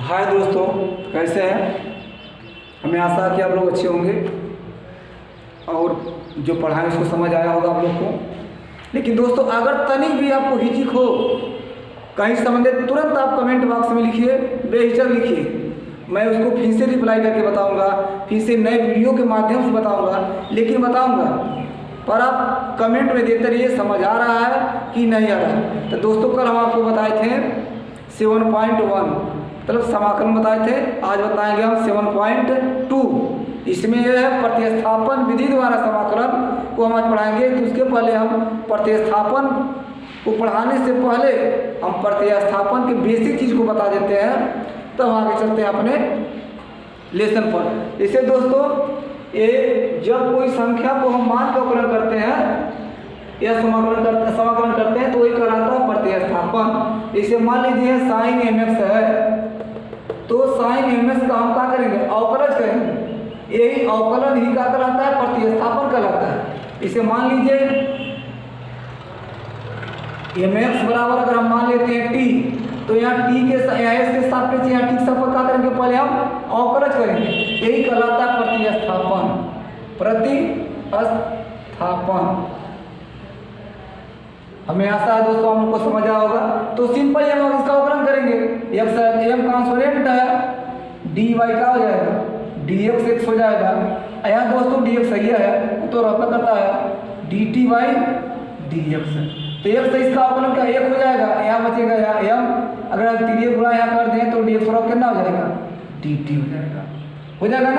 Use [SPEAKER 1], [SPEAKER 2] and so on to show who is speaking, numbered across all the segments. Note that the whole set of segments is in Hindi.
[SPEAKER 1] हाय दोस्तों, कैसे हैं? हमें आशा है कि आप लोग अच्छे होंगे और जो पढ़ाएं उसको समझ आया होगा आप लोग को। लेकिन दोस्तों, अगर तनिक भी आपको हिचक हो कहीं समझे, तुरंत आप कमेंट बॉक्स में लिखिए, बेहिचक लिखिए। मैं उसको फिर से रिप्लाई करके बताऊंगा, फिर से नए वीडियो के माध्यम से बताऊंगा, लेकिन बताऊंगा पर आप कमेंट में देते रहिए समझ आ रहा है कि नहीं आ रहा है। तो दोस्तों, कल हम आपको बताए थे 7.1 मतलब समाकलन बताए थे। आज बताएंगे हम 7.2। इसमें यह है प्रतिस्थापन विधि द्वारा समाकलन को हम आज पढ़ाएंगे। तो उसके पहले हम प्रतिस्थापन को पढ़ाने से पहले हम प्रतिस्थापन के बेसिक चीज़ को बता देते हैं, तब तो आगे चलते हैं अपने लेसन पर। जैसे दोस्तों, ये जब कोई संख्या को हम मान का अवकलन करते हैं या समाकलन करते हैं तो ये कहलाता है प्रतिस्थापन। जैसे मान लीजिए साइन mx है, तो साइन mx का हम क्या करेंगे? अवकलज करेंगे। यही अवकलन ही क्या कहलाता है? प्रतिस्थापन कहलाता है। इसे मान लीजिए mx बराबर अगर हम मान लेते हैं t, तो यहाँ टी के s के सापेक्ष यहाँ टी के सापेक्ष क्या करेंगे? पहले हम अवकलज करेंगे। यही कहलाता है प्रतिस्थापन। हमें आशा है दोस्तों हम लोग को समझ आया होगा। तो सिंपल हम इसका अवकलन करेंगे। एम कांस्टेंट है, डी वाई का हो जाएगा, डी एक्स एक्स हो जाएगा। यहाँ दोस्तों डी एक्स सही है तो रद्द करता है D T Y D X. तो एक से इसका अवकलन का एक हो जाएगा, यहाँ बचेगा यहाँ एम। अगर तीन गुणा यहाँ कर दें तो डी एक्स और कितना हो जाएगा? डी टी हो जाएगा ना।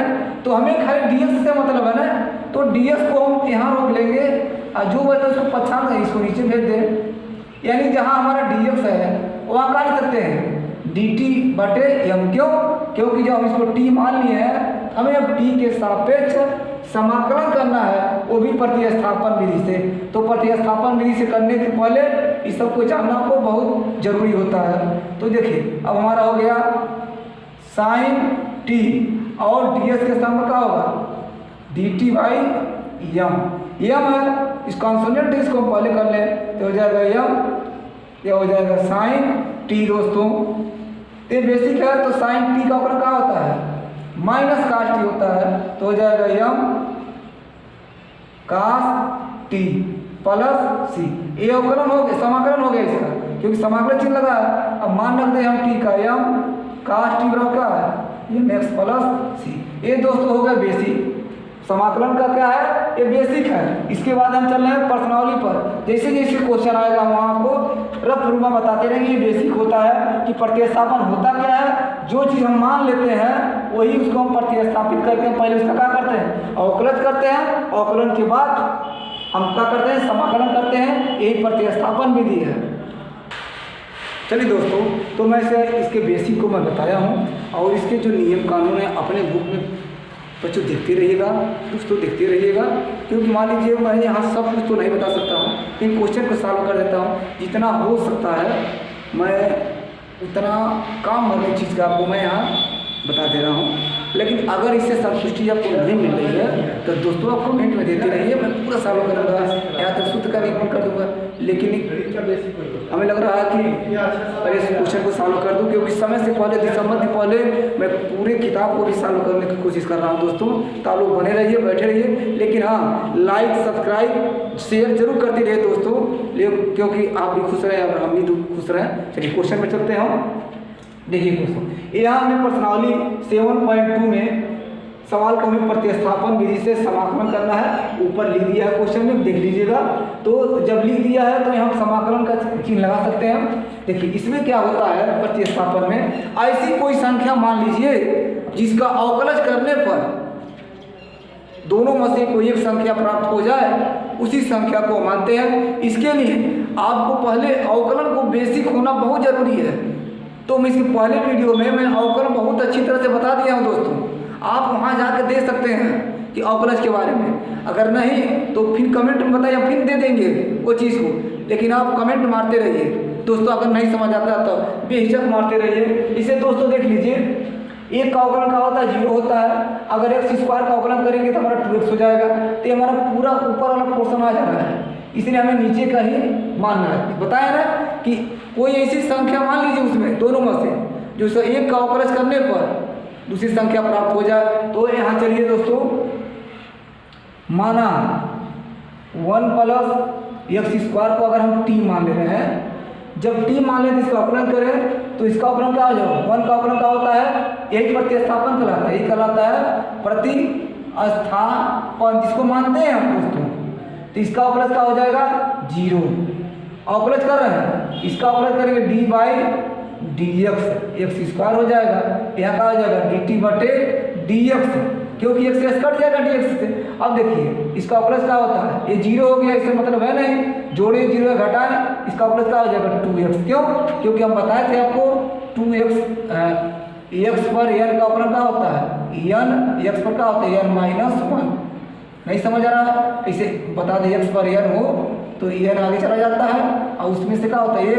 [SPEAKER 1] तो हमें खाली डी एक्स से मतलब है ना, तो डी एक्स को हम यहाँ रोक लेंगे और जो बचता है उसको पछाड़ दें, इसको नीचे भेज दें। यानी जहाँ हमारा डी एक्स है वहाँ क्या लिख सकते हैं? डी टी बटे एम। क्यों? क्योंकि जब हम इसको टी मान लिए हैं, हमें अब टी के सापेक्ष समाकलन करना है, वो भी प्रतिस्थापन विधि से। तो प्रतिस्थापन विधि से करने के पहले इस सब को जानना को बहुत जरूरी होता है। तो देखिए अब हमारा हो गया साइन टी और डी एस के सामने क्या होगा? डी टी बाई एम है, इस कॉन्सोनेंट इसको हम पहले कर लें तो हो जाएगा एम, यह हो जाएगा साइन टी। दोस्तों ये बेसिक है। तो साइन टी का अवकलन क्या होता है? माइनस कास टी होता है। तो हो जाएगा एम कास टी प्लस सी। ये अवकलन हो गया, समाकलन हो गया इसका, क्योंकि समाकलन चिन्ह लगा है। अब मान रखते हैं हम टी का एम कास टी बराबर क्या है? एम एक्स प्लस सी। ये दोस्तों हो गया बेसिक। समाकलन का क्या है? ये बेसिक है। इसके बाद हम चल रहे हैं प्रश्नावली पर। जैसे जैसे क्वेश्चन आएगा हम आपको रफ रूप में बताते रहेंगे। ये बेसिक होता है कि प्रतिस्थापन होता क्या है। जो चीज़ हम मान लेते हैं वही उसको हम प्रतिस्थापित करते हैं। पहले उसका क्या करते हैं? अवकलज करते हैं। अवकलन के बाद हम क्या करते हैं? समाकलन करते हैं। यही प्रतिस्थापन विधि है। चलिए दोस्तों, तो मैं इसके बेसिक को मैं बताया हूँ और इसके जो नियम कानून है अपने बुक में बच्चों देखते रहिएगा, दोस्तों देखते रहिएगा। क्योंकि मान लीजिए मैं यहाँ सब कुछ तो नहीं बता सकता हूँ, इन क्वेश्चन को सॉल्व कर देता हूँ। जितना हो सकता है मैं उतना काम भर की चीज़ का आपको मैं यहाँ बता दे रहा हूँ। लेकिन अगर इससे संतुष्टि आपको नहीं मिल रही है तो दोस्तों आप कमेंट में देते रहिए, मैं पूरा सॉल्व करूँगा, यहाँ तक शुद्ध का भी कर दूँगा। लेकिन हमें लग रहा है कि पहले इस क्वेश्चन को सॉल्व कर दूँ, क्योंकि समय से पहले दिसंबर से पहले मैं पूरे किताब को भी सॉल्व करने की कोशिश कर रहा हूँ दोस्तों। तो आप लोग बने रहिए, बैठे रहिए। लेकिन हाँ, लाइक सब्सक्राइब शेयर जरूर करते रहिए दोस्तों, क्योंकि आप भी खुश रहें और हम भी खुश रहें। चलिए क्वेश्चन में चलते हैं हम। देखिए दोस्तों, यहाँ हमें प्रश्नावली 7.2 में सवाल को हमें प्रतिस्थापन विधि से समाकलन करना है। ऊपर लिख दिया है क्वेश्चन में, देख लीजिएगा। तो जब लिख दिया है तो हम समाकलन का चिन्ह लगा सकते हैं। देखिए इसमें क्या होता है प्रतिस्थापन में, ऐसी कोई संख्या मान लीजिए जिसका अवकलज करने पर दोनों में से कोई एक संख्या प्राप्त हो जाए, उसी संख्या को मानते हैं। इसके लिए आपको पहले अवकलन को बेसिक होना बहुत जरूरी है। तो मैं इसके पहले वीडियो में मैं अवकलन बहुत अच्छी तरह से बता दिया हूँ दोस्तों। आप वहाँ जाकर देख सकते हैं कि अवकलज के बारे में। अगर नहीं तो फिर कमेंट में बताइए, फिर दे देंगे वो चीज़ को। लेकिन आप कमेंट मारते रहिए दोस्तों। अगर नहीं समझ आता तो बेहिचक मारते रहिए। इसे दोस्तों देख लीजिए, एक का अवकलन का होता है 0 होता है। अगर x स्क्वायर का अवकलन करेंगे तो हमारा 2x हो जाएगा। तो हमारा पूरा ऊपर वाला पोर्शन आ जा रहा है, इसलिए हमें नीचे का ही मानना है। बताया ना कि कोई ऐसी संख्या मान लीजिए उसमें दोनों में से जो सो एक का अवकलज करने पर दूसरी संख्या प्राप्त हो जाए। तो यहाँ चलिए दोस्तों, माना 1 प्लस एक्स स्क्वायर को अगर हम टी मान ले रहे हैं, जब टी मान लें तो इसका अवकलन करें तो इसका अवकलन क्या हो जाएगा, 1 का अवकलन क्या होता है, यही प्रतिस्थापन कहलाता है, यही कहलाता है प्रतिस्थापन, जिसको मानते हैं हम दोस्तों। तो इसका अवकलन क्या हो जाएगा 0, अवकलन कर रहे हैं, इसका अवकलन करेंगे D by D x square हो जाएगा, यहाँ क्या हो जाएगा डी टी बटे डी एक्स, क्योंकि एक्स से कट जाएगा डी एक्स से। अब देखिए इसका अवकलन क्या होता है, ये 0 हो गया, इससे मतलब है नहीं, जोड़े 0 घटाएं, इसका अवकलन क्या हो जाएगा 2x। क्यों, क्योंकि हम बताए थे आपको 2x एक्स पर n का अवकलन क्या होता है, n एक्स पर क्या होता है n-1। नहीं समझ आ रहा, इसे बता दें x पर n हो तो n आगे चला जाता है और उसमें से क्या होता है 1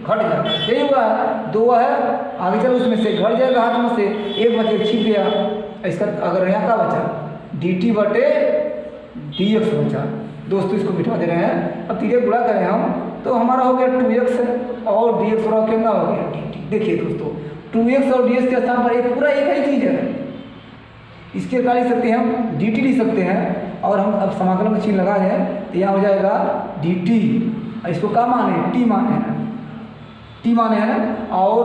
[SPEAKER 1] घट जाता है, यही हुआ है, 2 है आगे चलो उसमें से घट जाएगा, हाथ में से 1 बचे छिप गया, इसका अगर यहाँ का बचा डी टी बटे डी एक्स बचा। दोस्तों इसको बिठा दे रहे हैं, अब तीरे गुणा करें हम तो हमारा हो गया 2x और डी एक्स और कितना हो गया डी टी। देखिए दोस्तों 2x और डी एक्स के स्थान पर एक पूरा एक ही चीज़ है, इसके क्या लिख सकते हैं हम डी टी लिख सकते हैं, और हम अब समाकलन का चिन्ह लगा दें तो यहाँ हो जाएगा डी टी, इसको क्या माने टी माने हैं, टी माने हैं। और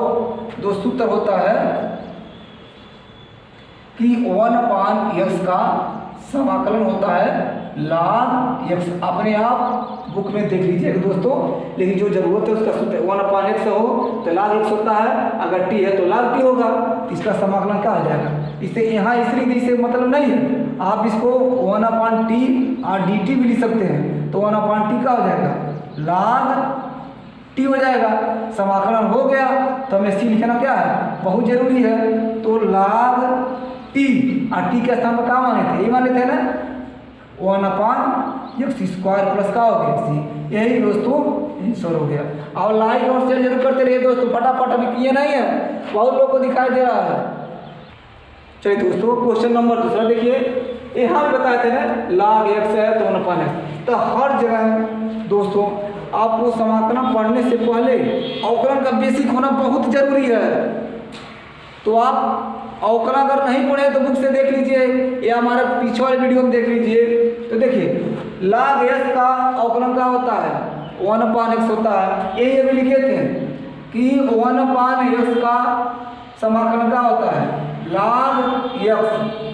[SPEAKER 1] दोस्तों उत्तर होता है कि 1/x का समाकलन होता है log x। अपने आप बुक में देख लीजिएगा दोस्तों, लेकिन जो जरूरत है उसका सूत्र 1/x हो तो log x होता है, अगर t है तो log t होगा, इसका समाकलन क्या हो जाएगा। इससे यहाँ इसलिए इसे मतलब नहीं है, आप इसको 1/t और dt भी लिख सकते हैं, तो 1/t का हो जाएगा log t हो जाएगा। समाकलन हो गया तो हमें सी लिखना क्या है बहुत जरूरी है, तो log t और t के स्थान पर क्या माने थे, ये माने थे ना 1/x स्क्वायर प्लस का हो गया सी, यही दोस्तों आंसर हो गया। और लाइक और शेयर जरूर करते रहिए दोस्तों, फटाफट अभी किए नहीं है, बहुत लोग को दिखाई दे रहा है। चलिए दोस्तों क्वेश्चन नंबर दूसरा देखिए, यहाँ बताए थे ना log x है तो 1/x, तो हर जगह दोस्तों आपको समाकलन पढ़ने से पहले अवकलन का बेसिक होना बहुत जरूरी है। तो आप अवकलन अगर नहीं पढ़े तो बुक से देख लीजिए या हमारे पीछे वाले वीडियो में देख लीजिए। तो देखिए log x का अवकलन क्या होता है 1/x होता है, यही अभी लिखे थे कि 1/x का समाकलन क्या होता है log x,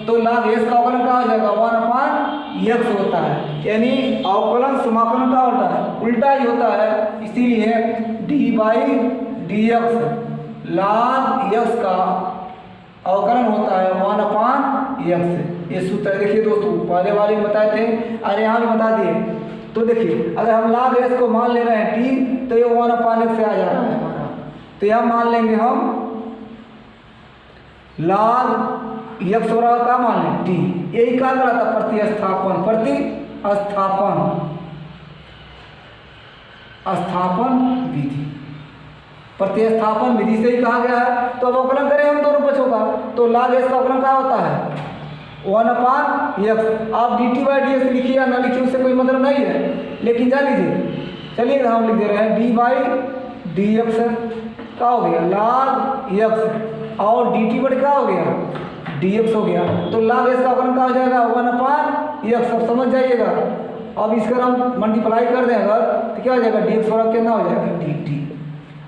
[SPEAKER 1] तो log x का अवकलन क्या हो जाएगा 1/x होता है, यानी अवकलन समाकलन का होता है उल्टा ही होता है, इसीलिए d by D x log x का अवकलन होता है 1/x। ये सूत्र देखिए दोस्तों पहले वाले में बताए थे, अरे यहाँ भी बता दिए। तो देखिए अगर हम log x को मान ले रहे हैं t, तो ये 1/x से आ जा रहा है हमारा, तो यहाँ मान लेंगे हम log x और क्या मान लें t, यही क्या कहलाता है प्रतिस्थापन विधि, प्रतिस्थापन विधि से ही कहा गया है। तो अब अवकलन करें हम दोनों पक्षों का, तो log x का अवकलन क्या होता है 1/x। आप dt बाई डी एक्स लिखिए या ना लिखिए उससे कोई मतलब नहीं है, लेकिन जान लीजिए, चलिए हम लिख दे रहे हैं d बाई डी एक्स क्या हो गया log x और dt बटे क्या हो गया dx हो गया, तो log x का अवकलन क्या हो जाएगा 1/x। अब समझ जाइएगा, अब इसका हम मल्टीप्लाई कर दें अगर तो क्या हो जाएगा dx बराबर कितना हो जाएगा dt।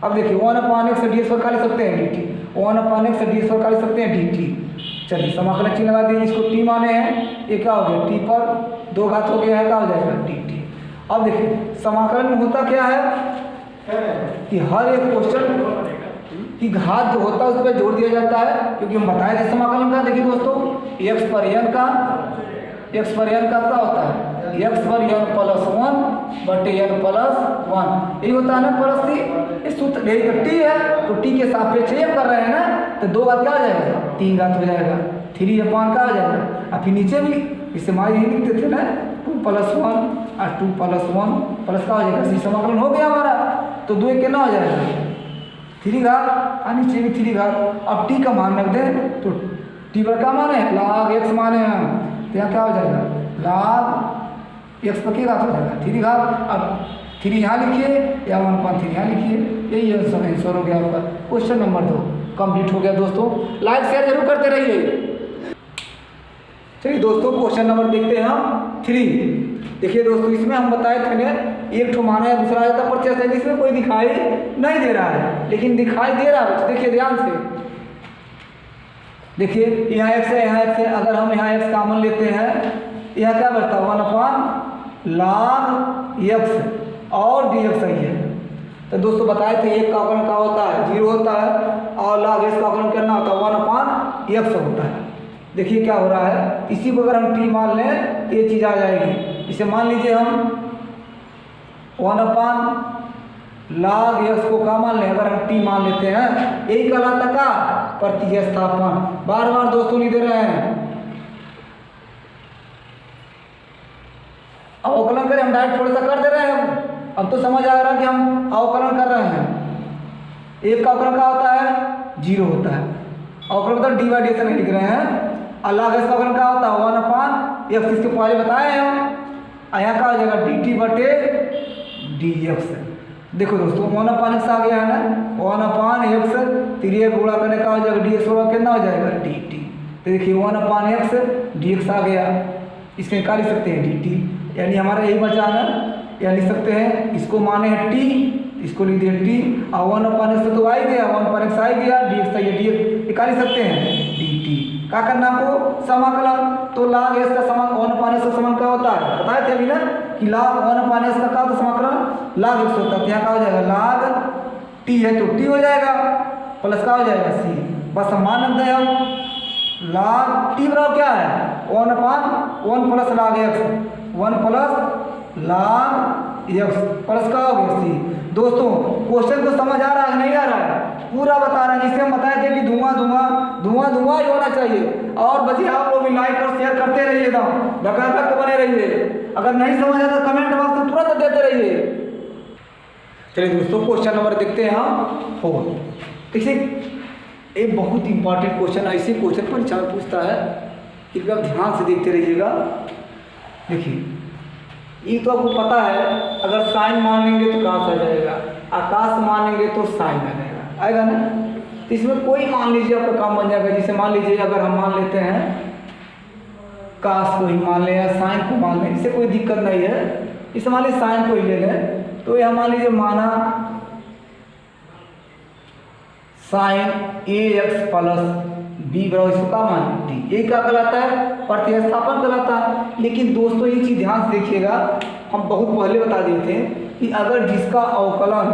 [SPEAKER 1] अब देखिए 1/x से dx पर क्या लिख सकते हैं dt, 1/x से dx पर क्या लिख सकते हैं dt। चलिए समाकलन चिन्ह लगा दिए, इसको t माने हैं, ये क्या हो गया t पर 2 घात हो गया है, क्या हो जाएगा dt। अब देखिए समाकलन में होता क्या है कि हर एक क्वेश्चन की घात जो होता है उस पर जोड़ दिया जाता है, क्योंकि हम बताए थे समाकलन का। देखिए दोस्तों x पर n का क्या होता है x पर n प्लस 1 बटे n प्लस 1, यही होता है ना प्लस सी, इस सूत्र यही तो t है, तो t के सापेक्ष ये कर रहे हैं ना, तो 2 घात क्या हो जाएगा 3 घात हो जाएगा, 3/, क्या हो जाएगा। और फिर नीचे भी इससे हमारे यही लिखते थे ना 2 + 1 और 2 + 1 प्लस क्या हो जाएगा, इसी समाकलन हो गया हमारा, तो 2 कितना हो जाएगा 3 घात और नीचे भी 3 घात। अब t का मान रख दें तो t पर क्या माने log x माने हैं, तो यहाँ क्या हो जाएगा log x पर क्या घात हो जाएगा 3 घात। अब 3 यहाँ लिखिए या 1/3 यहाँ लिखिए, यही आंसर हो गया आपका क्वेश्चन नंबर 2। कंप्लीट हो गया दोस्तों। लाइक शेयर जरूर करते रहिए। चलिए दोस्तों क्वेश्चन नंबर देखते हैं हम 3। देखिए दोस्तों इसमें हम बताए थे ना एक ठो माना है दूसरा जाता प्रत्यय है जिसमें कोई दिखाई नहीं दे रहा है लेकिन दिखाई दे रहा है। देखिए ध्यान से देखिए यहाँ x है यहाँ x है। अगर हम यहाँ x कॉमन लेते हैं यहाँ क्या बचता है 1/log x और dx सही है। तो दोस्तों बताए थे एक का अवकलन क्या होता है 0 होता है और log x का अवकलन करना होता है 1/x होता है। देखिए क्या हो रहा है इसी को अगर हम t मान लें तो ये चीज़ आ जाएगी। इसे मान लीजिए हम 1/log x को क्या मान लें अगर हम t मान लेते हैं यही कहलाता का प्रतिस्थापन। बार बार दोस्तों नहीं दे रहे हैं अवकलन करें हम डायरेक्ट थोड़ा सा कर दे रहे हैं। अब तो समझ आ रहा है कि हम अवकलन कर रहे हैं। एक का अवकलन क्या होता है 0 होता है अवकलन मतलब dy/dx नहीं लिख रहे हैं। log x का अवकलन क्या होता है 1/x इसके पहले बताए हैं हम। यहाँ का हो जाएगा dt/dx। देखो दोस्तों 1/x आ गया है ना 1/x 3 गुणा करने का हो जाएगा dx होगा कितना हो जाएगा dt। तो देखिए 1/x dx आ गया इसके निकाल सकते हैं dt यानी हमारा यही बचा ना या लिख सकते हैं इसको माने है t इसको लिख दिया t और 1/x तो आ ही गया 1/x आ ही गया dx था ये dx निकाल सकते हैं dt। क्या करना आपको समाकलन। तो log x का समाकलन 1/x का समाकलन क्या होता है बताए थे अभी ना कि log 1/x का क्या होता है समाकलन log x होता है। यहाँ क्या हो जाएगा log t है तो t हो जाएगा प्लस क्या हो जाएगा c। बस मान रखते हैं हम log t बराबर क्या है 1/1 plus log x 1 plus log x plus क्या हो गया c। दोस्तों क्वेश्चन को समझ आ रहा है नहीं आ रहा है पूरा बता रहा है जिसे हम बताए थे कि धुआं धुआं धुआं धुआं ही होना चाहिए। और बच्चे आप लोग भी लाइक और शेयर करते रहिएगा धक्का बने रहिए। अगर नहीं समझ आता कमेंट बॉक्स में तुरंत देते रहिए। चलिए दोस्तों क्वेश्चन नंबर देखते हैं हम 4। देखिए एक बहुत इंपॉर्टेंट क्वेश्चन ऐसे क्वेश्चन परीक्षा में पूछता है कि आप ध्यान से देखते रहिएगा। देखिए ये तो आपको पता है अगर साइन मान लेंगे तो काश आ जाएगा आकाश मान लेंगे तो साइन आ जाएगा आएगा ना। तो इसमें कोई मान लीजिए आपका काम बन जाएगा। जैसे मान लीजिए अगर हम मान लेते हैं काश को ही मान लें या साइन को मान लें इससे कोई दिक्कत नहीं है। इसे मान लीजिए साइन को ही ले लें तो यह मान लीजिए माना साइन ax प्लस b बराबर इसको क्या मान टी ये क्या कहलाता है प्रतिस्थापन कहलाता है। लेकिन दोस्तों ये चीज़ ध्यान से देखिएगा हम बहुत पहले बता दिए थे कि अगर जिसका अवकलन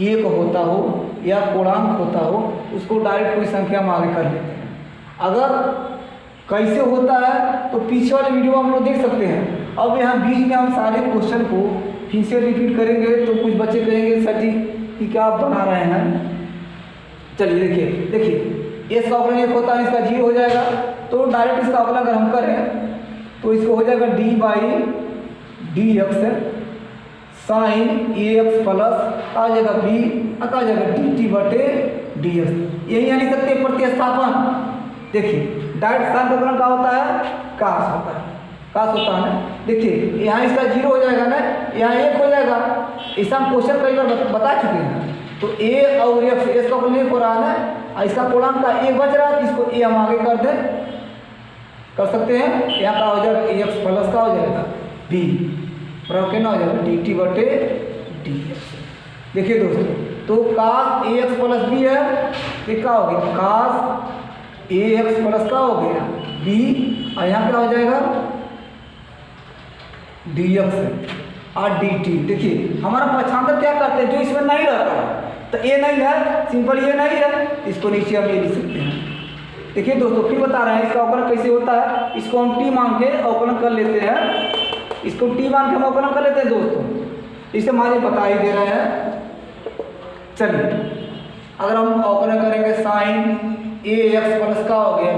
[SPEAKER 1] 1 होता हो या पूर्णांक होता हो उसको डायरेक्ट कोई संख्या में आगे कर लेते हैं। अगर कैसे होता है तो पीछे वाले वीडियो हम लोग देख सकते हैं। अब यहाँ बीच में हम सारे क्वेश्चन को फिर से रिपीट करेंगे तो कुछ बच्चे कहेंगे सर जी कि क्या आप बना रहे हैं। चलिए देखिए इसका अवकलन 1 होता है इसका 0 हो जाएगा तो डायरेक्ट इसका अवकलन अगर हम करें तो इसको हो जाएगा d/dx साइन ax प्लस आ जाएगा b आ जाएगा dt/dx। यही यहाँ लिख सकते हैं प्रतिस्थापन। देखिए डायरेक्ट साइन का अवकलन क्या होता है काश होता है ना। देखिए यहाँ इसका 0 हो जाएगा ना यहाँ 1 हो जाएगा। ऐसा हम क्वेश्चन कई बार बता चुके हैं। तो a और x इसका अवकलन 1 हो रहा है ना इसका पूर्णांक का 1 बच रहा है इसको a हम आगे कर सकते हैं। यहाँ का हो जाएगा ax प्लस का हो जाएगा b बराबर कितना हो जाएगा dt/dx। देखिए दोस्तों तो काश ax प्लस b है तो क्या हो गया काश ax प्लस का हो गया b और यहाँ क्या हो जाएगा dx और dt। देखिए हमारा पक्षांतर क्या करते हैं जो इसमें नहीं रहता है तो ए नहीं है सिंपल ये नहीं है इसको नीचे हम ये लिख सकते हैं। देखिए दोस्तों फिर बता रहे हैं इसका अवकलन कैसे होता है। इसको हम टी मान के अवकलन कर लेते हैं। इसको टी मान के हम अवकलन कर लेते हैं दोस्तों। इसे मुझे बता ही दे रहे हैं। चलिए अगर हम अवकलन करेंगे साइन ax प्लस का हो गया b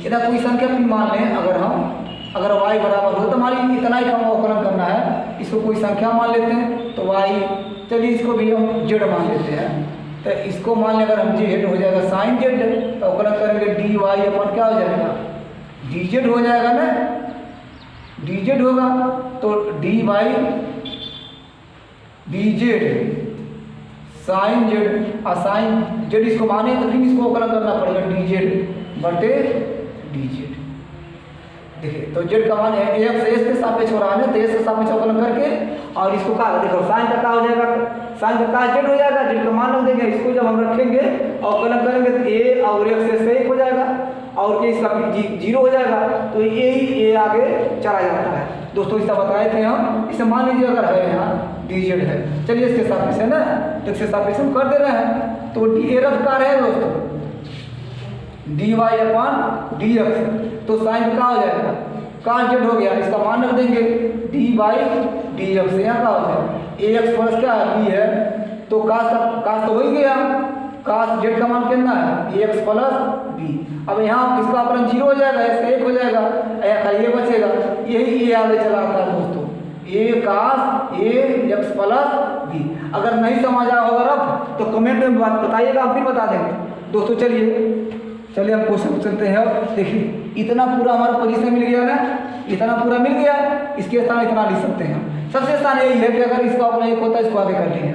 [SPEAKER 1] इतना कोई संख्या भी मान लें अगर y बराबर हो तो हमारी इतना ही हम अवकलन करना है। इसको कोई संख्या मान लेते हैं तो y चलिए इसको भी हम z मान लेते हैं। तो इसको मान लें अगर हम z हो जाएगा साइन z तो अवकलन करेंगे dy अपन क्या हो जाएगा dz हो जाएगा ना dz होगा तो dy dz साइन जेड, और साइन जेड इसको माने तो फिर इसको अवकलन करना पड़ेगा डी जेड बटे डी जेड। देखिए तो जेड का मान एक्स एस के सापेक्ष हो रहा है ना, तो एस के सापेक्ष अवकलन करके और इसको क्या देखो साइन का क्या हो जाएगा, साइन का क्या जेड हो जाएगा, जेड का मान रख देंगे, इसको जब हम रखेंगे अवकलन करेंगे तो ए और एक्स एस से 1 हो जाएगा और के इसका 0 हो जाएगा, तो ए आगे चला जाता है। दोस्तों इसका बताए थे हम, इसे मान लीजिए अगर है यहाँ डी जेड है, चलिए इसके सापेक्ष है ना, तो इसके सापेक्ष हम कर दे रहे हैं, तो डी ए रफ का है दोस्तों D Y upon D X, तो साइन क्या हो जाएगा कॉस जेड हो गया, इसका मान रख देंगे डी बाई डी एक्स, यहाँ क्या हो जाएगा ए एक्स प्लस क्या है बी है, तो कास तो हो ही गया, कास जेड का मान कितना है ए एक्स प्लस बी। अब यहाँ इसका अपना 0 हो जाएगा, इसका 1 हो जाएगा, ये बचेगा, यही ए आगे चला आता है दोस्तों, ए कास ए एक्स प्लस बी। अगर नहीं समझा होगा रफ तो कमेंट में बताइएगा, हम फिर बता देंगे दोस्तों। चलिए हम क्वेश्चन चलते हैं। अब देखिए इतना पूरा हमारा पोजीशन मिल गया ना, इतना पूरा मिल गया, इसके स्थान इतना लिख सकते हैं। सबसे स्थान यही है कि अगर इसका अपना 1 होता है इसको आगे कर लेंगे,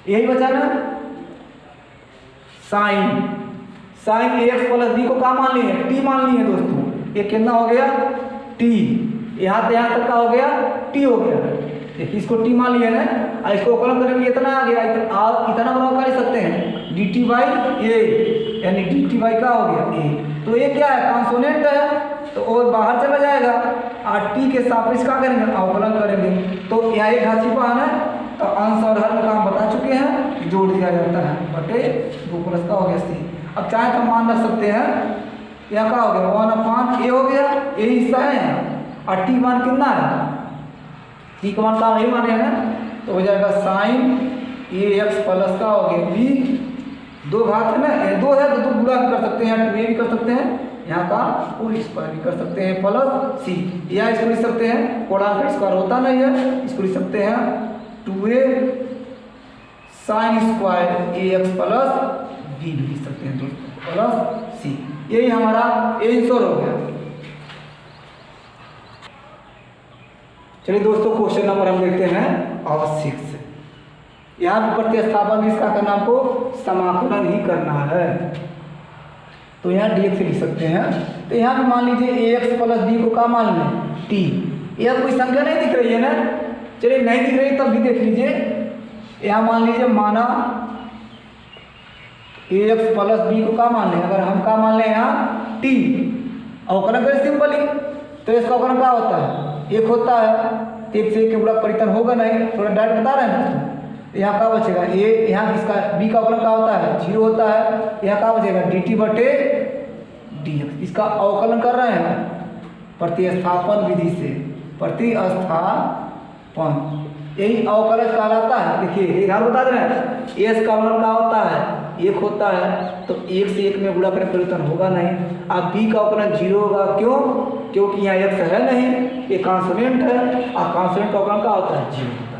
[SPEAKER 1] यही बचा ना साइन ए एक्स प्लस बी को क्या मान लिए टी मान लिए दोस्तों, ये कितना हो गया टी, यहाँ से यहाँ तक का हो गया टी हो गया, देखिए इसको टी मान लिया ना, और इसको अवकलन करेंगे इतना आ गया, इतना बराबर कर सकते हैं डी टी बाई ए, यानी डी टी बाई का हो गया ए, तो ये क्या है कॉन्सोनेंट है, तो और बाहर चला जाएगा और टी के सापेक्ष क्या करेंगे अवकलन करेंगे, तो यहाँ एक घात छिपा है ना, तो अंश और हर में काम बता चुके हैं, जोड़ दिया जाता है बटे 2 प्लस का हो गया सी। अब चाहे तो मान रख सकते हैं, यहाँ का हो गया 1/a हो गया, ए हिस्सा है और टी मान कितना है, टी का मान का नहीं माने है ना, तो हो जाएगा साइन ए एक्स प्लस का हो गया बी, 2 घात है ना, 2 है तो 2 गुणा भी कर सकते हैं, 2a भी कर सकते हैं, यहाँ का पूरी स्क्वायर भी कर सकते हैं प्लस सी, या इसको लिख सकते हैं पूर्णांक का स्क्वायर होता नहीं है, इसको लिख सकते हैं 2a साइन स्क्वायर ए एक्स प्लस बी भी लिख सकते हैं दोस्तों प्लस सी। यही हमारा आंसर हो गया। चलिए दोस्तों क्वेश्चन नंबर हम देखते हैं और 6। यहाँ पर प्रतिस्थापन भी इसका करना आपको समाकलन ही करना है, तो यहाँ dx लिख सकते हैं, तो यहाँ पे मान लीजिए ax प्लस बी को क्या मान लें t, यह कोई संख्या नहीं दिख रही है ना, चलिए नहीं दिख रही तब भी देख लीजिए, यहाँ मान लीजिए माना ax प्लस बी को क्या मान लें, अगर हम क्या मान लें यहाँ t, अवकलन करें सिंपली, तो इसका अवकलन क्या होता है 1 होता है, तो 1 से 1 के गुणा परिवर्तन होगा नहीं, थोड़ा डायरेक्ट बता रहे हैं दोस्तों, यहाँ क्या बचेगा ए, यहाँ इसका बी का अवकलन क्या होता है 0 होता है, यहाँ क्या बचेगा डी टी बटे डी एक्स, इसका अवकलन कर रहे हैं प्रतिस्थापन विधि से, प्रतिस्थापन यही अवकलज कहलाता है। देखिए एक हाल बता दे रहे हैं, एस का अवकलन क्या होता है 1 होता है, तो 1 से 1 में गुणा करें परिवर्तन होगा नहीं, अब बी का अवकलन 0 होगा, क्यों, क्योंकि यहाँ एक्स है नहीं, ये कॉन्सोनेंट है, और कॉन्सोनेंट का अवकलन क्या होता है 0 होता है।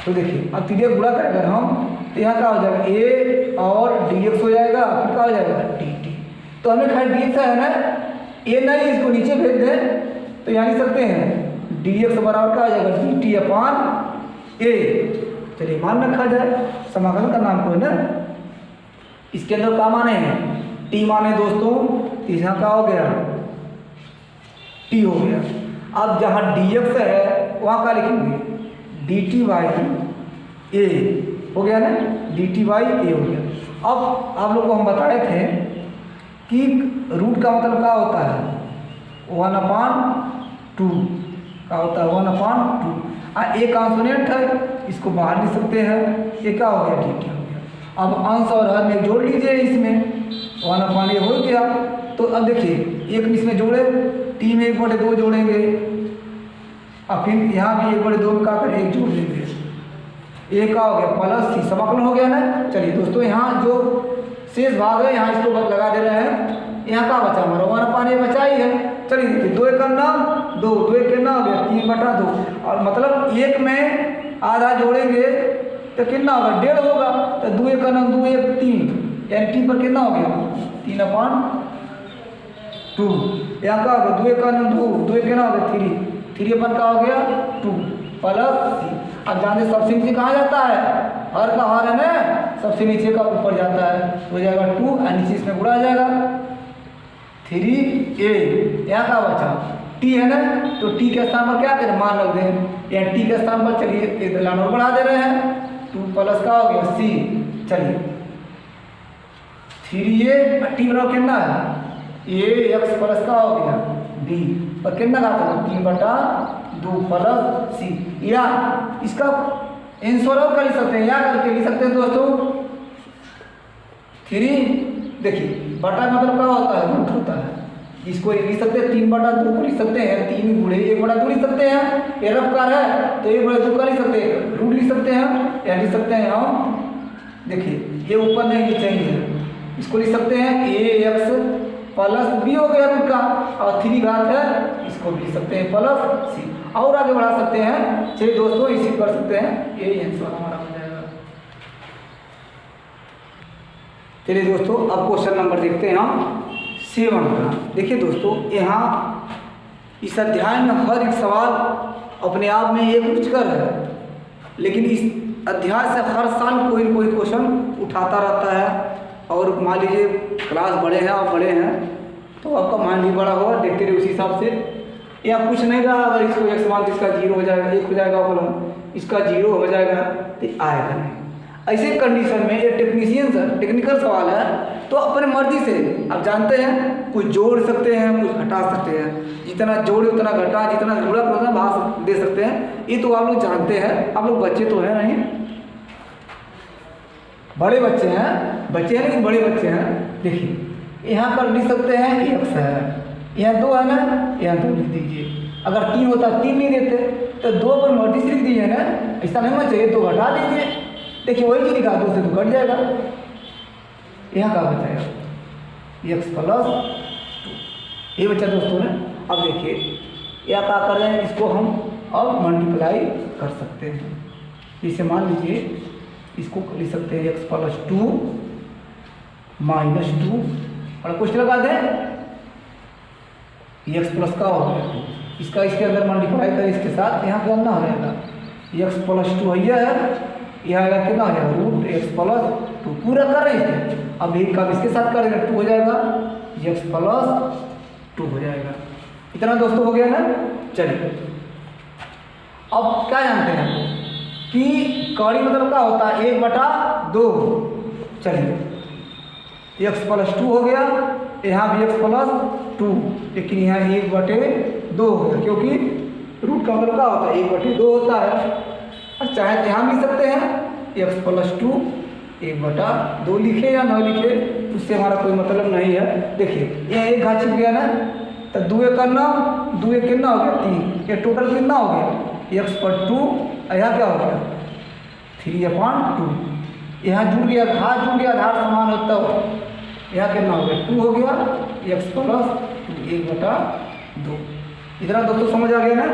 [SPEAKER 1] तो देखिए अब तीन गुणा करें अगर हम, तो यहाँ क्या हो जाएगा ए और डी एक्स हो जाएगा, फिर क्या हो जाएगा डी टी, तो हमें खाली डी एक्स है ना, ए नहीं इसको नीचे भेज दें, तो यहाँ लिख सकते हैं डी एक्स बराबर क्या हो जाएगा डी टी अपॉन ए। चलिए मान रखा जाए, समाकलन का नाम को है ना, इसके अंदर क्या माने हैं टी माने दोस्तों, तो यहाँ क्या हो गया टी हो गया। अब जहाँ डी एक्स है वहाँ क्या लिखेंगे डी टी वाई ए हो गया ना, डी टी वाई ए हो गया। अब आप लोग को हम बताए थे कि रूट का मतलब क्या होता है 1/2, क्या होता है 1/2, ए कॉन्सोनेंट है, इसको बाहर लिख सकते हैं, ये क्या हो गया डी टी हो गया। अब अंश और हर में जोड़ लीजिए, इसमें 1/a हो गया, तो अब देखिए एक इसमें जोड़े, टी में 1/2 जोड़ेंगे, और फिर यहाँ भी 1/2 में क्या करें 1 जोड़ देंगे, ए का हो गया प्लस सी, समाकलन हो गया ना। चलिए दोस्तों यहाँ जो शेष भाग है यहाँ इसको लगा दे रहे हैं, यहाँ का बचा हमारा 1/a बचा ही है। चलिए देखिए 2 1 9 2, 2 1 9 हो गया 3/2, और मतलब 1 में आधा जोड़ेंगे तो कितना होगा 1.5 होगा, तो 2 1 9 2 1 3, यानी टी पर कितना हो गया 3/2, यहाँ का होगा 2 1 9 2, 2 1 कितना हो गया 3 3 का हो गया 2 प्लस सी। अब जाने सब सिंपली कहाँ जाता है हर का हर है ना, सबसे नीचे का ऊपर जाता है, तो हो जाएगा 2 और नीचे इसमें गुणा आ जाएगा 3a। यहाँ का बचा t है ना, तो t के स्थान पर क्या करें, मान रख दें। यहाँ t के स्थान पर चलिए एक लाइन और बढ़ा दे रहे हैं, 2 प्लस का हो गया c। चलिए 3a और t बराबर कितना है, a x प्लस का हो गया b और कितना का था 3/2 प्लस c। या इसका आंसर और कर सकते हैं, या करके लिख सकते हैं दोस्तों 3। देखिए बटा मतलब क्या होता है, रूट होता है, इसको लिख सकते हैं 3/2 को लिख सकते हैं, 3 गुणे 1/2 लिख सकते हैं। ये रफकार है तो 1/2 का लिख सकते हैं, रूट लिख सकते हैं, या लिख सकते हैं हम, देखिए ये ऊपर नहीं लिखेंगे, इसको लिख सकते हैं ax प्लस b हो गया रूट का, और 3 घात है इसको भी लिख सकते हैं प्लस c, और आगे बढ़ा सकते हैं। चलिए दोस्तों इसी कर सकते हैं, यही आंसर हमारा हो जाएगा। चलिए दोस्तों अब क्वेश्चन नंबर देखते हैं हम 7 का। देखिए दोस्तों यहाँ इस अध्याय में हर एक सवाल अपने आप में एक रुचकर है, लेकिन इस अध्याय से हर साल कोई न कोई क्वेश्चन उठाता रहता है। और मान लीजिए क्लास बड़े हैं, आप बड़े हैं तो आपका माइंड भी बड़ा होगा, देखते रहिए उसी हिसाब से। या कुछ नहीं रहा, अगर इसको x मान तो इसका 0 हो जाएगा, 1 हो जाएगा कॉलम, इसका 0 हो जाएगा तो आएगा नहीं। ऐसे कंडीशन में ये टेक्निकल सवाल है, तो अपने मर्जी से आप जानते हैं कुछ जोड़ सकते हैं, कुछ घटा सकते हैं, जितना जोड़े उतना घटा, जितना जोड़ा उतना भाग दे सकते हैं। ये तो आप लोग जानते हैं, आप लोग बच्चे तो हैं नहीं, बड़े बच्चे हैं लेकिन बड़े बच्चे हैं। देखिए यहाँ पर लिख सकते हैं x है, यहाँ 2 है ना, यहाँ 2 लिख दीजिए। अगर 3 होता 3 नहीं देते तो 2 पर मर्जी से लिख दीजिए ना, ऐसा नहीं होना चाहिए, तो घटा दीजिए। देखिए वही चीज लिखा 2 से तो घट जाएगा, यहाँ का बचाएगा x प्लस 2, ये बच्चा दोस्तों ने। अब देखिए यह क्या कर रहे हैं, इसको हम अब मल्टीप्लाई कर सकते हैं। जैसे मान लीजिए इसको लिख सकते हैं x प्लस 2 माइनस 2, और कुछ लगा दें x प्लस का हो गया 2, इसका इसके अंदर मल्टीप्लाई करें इसके साथ, यहाँ पे ना हो जाएगा x प्लस 2 है, यह आएगा कितना हो जाएगा रूट x प्लस 2, पूरा कर रहे हैं। अब एक का इसके साथ कर देंगे 2 हो जाएगा, x प्लस 2 हो जाएगा। इतना दोस्तों हो गया ना। चलिए अब क्या जानते हैं कि कड़ी मतलब क्या होता है 1/2। चलिए x प्लस 2 हो गया, यहाँ भी x प्लस 2, लेकिन यहाँ 1/2 हो गया, क्योंकि रूट का मतलब क्या होता है 1/2 होता है। और चाहे यहाँ लिख सकते हैं x प्लस 2 1/2 लिखे या न लिखे, उससे हमारा कोई मतलब नहीं है। देखिए ये एक घात छिप गया ना, तो 2 करना 2 कितना हो गया 3, ये टोटल कितना हो गया x पर 2, यहाँ क्या हो गया 3/2, यहाँ जुड़ गया, घात जुड़ गया, आधार समान होता हो, यहाँ कितना हो गया 2 हो गया, x प्लस 2 1/2। इतना दोस्तों समझ आ गया ना।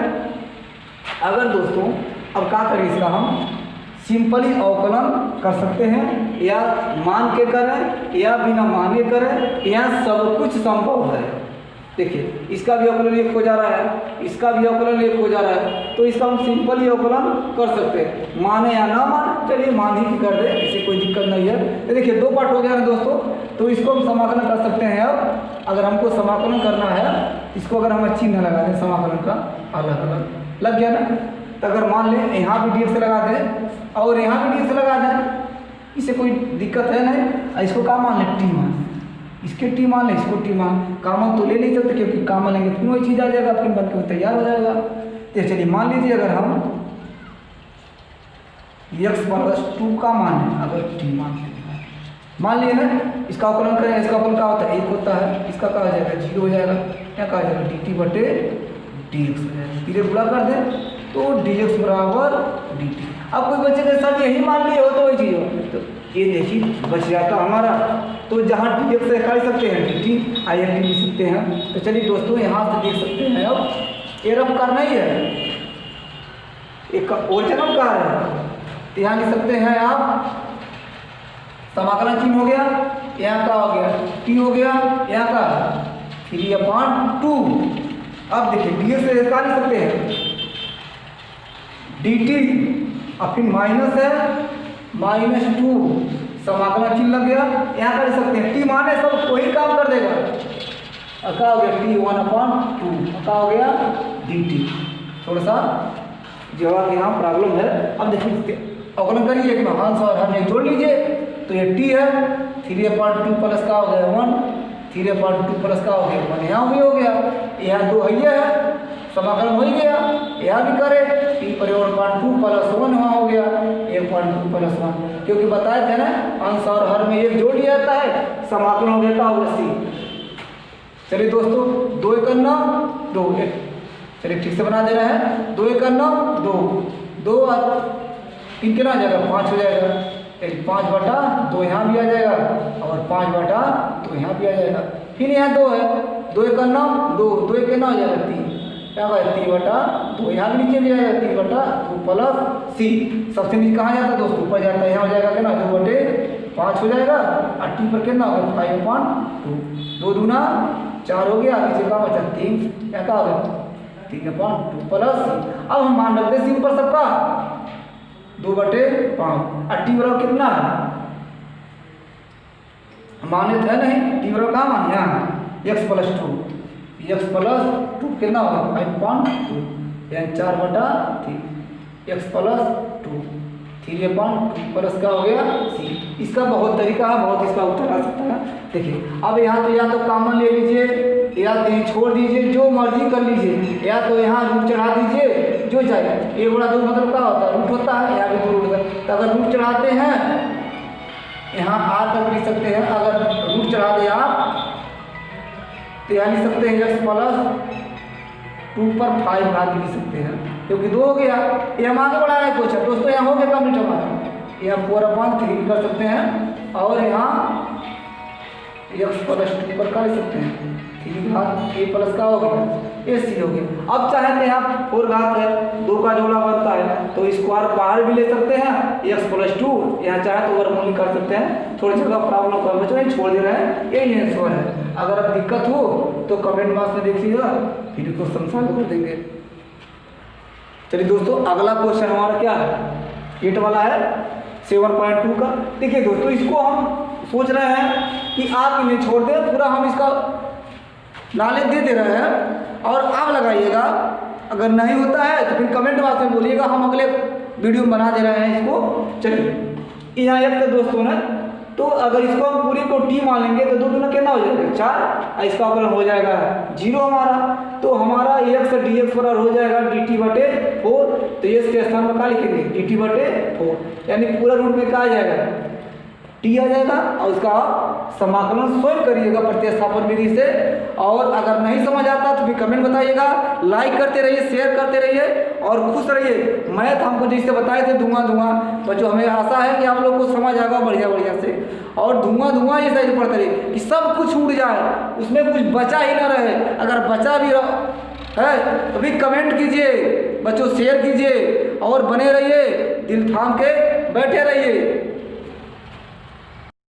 [SPEAKER 1] अगर दोस्तों अब क्या करें, इसका हम सिंपली अवकलन कर सकते हैं, या मान के करें या बिना माने करें, यहाँ सब कुछ संभव है। देखिए इसका भी अवकलन 1 हो जा रहा है, इसका भी अवकलन 1 हो जा रहा है, तो इसका हम सिंपली अवकलन कर सकते हैं, माने या ना माने। चलिए मान ही कर दे, इसे कोई दिक्कत नहीं है। तो देखिए 2 पार्ट हो गया ना दोस्तों, तो इसको हम समाकलन कर सकते हैं। अब अगर हमको समाकलन करना है, इसको अगर हम चिन्ह लगा दें समाकलन का अलग अलग लग गया ना, तो अगर मान लें यहाँ भी dx लगा दें और यहाँ भी dx लगा दें, इसे कोई दिक्कत है नहीं। इसको क्या मान लें टी मान, इसके टी मान लें, इसको टी मान, कामन तो ले नहीं सकते क्योंकि कामन लेंगे फिर वही चीज़ आ जाएगा, फिर बन के तैयार हो जाएगा। तो चलिए मान लीजिए अगर हम x प्लस 2 का मान है, अगर टी मान लिए ना, इसका अवकलन करें, इसका अवकलन क्या होता है 1 होता है, इसका क्या हो जाएगा 0 हो जाएगा, क्या कहा जाएगा dt/dx हो जाएगा। फिर गुणा कर दें तो dx बराबर dt। अब कोई बच्चे के साथ यही मान लिए हो तो वही चीज़ हो, तो ये देखिए बच जाता हमारा। तो जहाँ dx से कर सकते हैं dt आई लिख सकते हैं। तो चलिए दोस्तों यहाँ से देख सकते हैं, अब ये रफ करना ही है, एक ओरिजिनल कार है, यहाँ लिख सकते हैं आप समाकलन चिन्ह हो गया, यहाँ का हो गया t हो गया, यहाँ का 3/2। अब देखिए dx से क्या लिख सकते हैं dt, और फिर माइनस है -2 समाकलन चिन्ह लग गया। यहाँ कर सकते हैं टी माने सब वही काम कर देगा। क्या हो गया T1/2 क्या हो गया dt। थोड़ा सा जवाब यहाँ प्रॉब्लम है। अब देखिए अवकलन करिए एक में अंश और हर में जोड़ लीजिए तो ये t है 3/2 प्लस का हो गया 1 3/2 प्लस का हो गया 1 यहाँ भी हो गया। यहाँ 2 है समाकलन हो ही गया। यहाँ भी करे t/2 प्लस 1 वहाँ हो गया 1/2 प्लस 1 क्योंकि बताए थे ना अंश और हर में एक जोड़ लिया जाता है समाकलन हो गया होगा c। चलिए दोस्तों 2 × 9 2 चलिए ठीक से बना दे रहे हैं 2 × 9 2 2 और 3 कितना आ जाएगा 5 हो जाएगा। 5/2 यहाँ भी आ जाएगा और 5/2 यहाँ भी आ जाएगा। फिर यहाँ 2 है 2 × 9 2 2 × 9 हो जाएगा 3 क्या होगा 3/2 यहाँ भी नीचे भी आएगा 3/2 प्लस c। सबसे नीचे कहाँ जाता है दोस्तों ऊपर जाता है। यहाँ हो जाएगा कितना 2/5 हो जाएगा और t पर कितना होगा 5/2 2 दूना 4 हो गया। नीचे का बचा 3 क्या का होगा 3/2 प्लस अब हम मान रखते हैं सिंपल सबका 2/5 और टी बराबर कितना है माने थे नहीं टी बराबर कहाँ मान यहाँ x+2 कितना होगा 5/2 यानी 4/3 x+2 3/2 प्लस का हो गया c। इसका बहुत तरीका है बहुत इसका उत्तर आ सकता है। देखिए अब यहाँ तो या तो कॉमन ले लीजिए या तो यहीं छोड़ दीजिए जो मर्जी कर लीजिए या तो यहाँ रूट चढ़ा दीजिए जो चाहिए। 1/2 मतलब क्या होता है रूट होता है यहाँ भी 2 रूट होता है। तो अगर रूट चढ़ाते हैं यहाँ r तक लिख सकते हैं। अगर रूट चढ़ा दें आप तो यहाँ लिख सकते हैं x+2 पर 5 भाग लिख सकते हैं क्योंकि 2 हो गया। ये हम आगे बढ़ा रहे हैं क्वेश्चन दोस्तों यहाँ हो गया कंप्लीट हमारा। यहाँ 4/3 कर सकते हैं और यहाँ x+2 पर क्या लिख सकते हैं 3 घात a प्लस का हो गया ये c हो गया। अब चाहे तो यहाँ 4 घात है 2 का जोड़ा बनता है तो स्क्वायर बाहर भी ले सकते हैं x+2 यहाँ चाहे तो वर्गमूल कर सकते हैं। थोड़ी जगह प्रॉब्लम कर बच्चों छोड़ दे रहे हैं यही आंसर है। अगर अब दिक्कत हो तो कमेंट बॉक्स में देखिएगा फिर क्वेश्चन सॉल्व कर देंगे। चलिए दोस्तों अगला क्वेश्चन हमारा क्या है 8 वाला है 7.2 का। देखिए दोस्तों इसको हम सोच रहे हैं कि आप इन्हें छोड़ दें पूरा हम इसका नॉलेज दे रहे हैं और आप लगाइएगा। अगर नहीं होता है तो फिर कमेंट बॉक्स में बोलिएगा हम अगले वीडियो में बना दे रहे हैं इसको। चलिए यहाँ एक तो दोस्तों ने तो अगर इसको हम पूरी को टी मान लेंगे तो 2 दूना कितना हो जाएगा 4 और इसका अवकलन हो जाएगा 0 हमारा। तो हमारा x dx बराबर हो जाएगा dt/4। तो ये इसके स्थान पर क्या लिखेंगे dt/4 यानी पूरा रूट में क्या आ जाएगा टी आ जाएगा और उसका समाकलन स्वयं करिएगा प्रतिस्थापन विधि से। और अगर नहीं समझ आता तो फिर कमेंट बताइएगा लाइक करते रहिए शेयर करते रहिए और खुश रहिए। मैथ हमको जिससे बताए थे धुआं बच्चों हमें आशा है कि आप लोग को समझ आएगा बढ़िया से। और धुआं ये साइड पढ़ते रहिए कि सब कुछ उड़ जाए उसमें कुछ बचा ही ना रहे। अगर बचा भी है तो भी कमेंट कीजिए बच्चों शेयर कीजिए और बने रहिए दिल थाम के बैठे रहिए।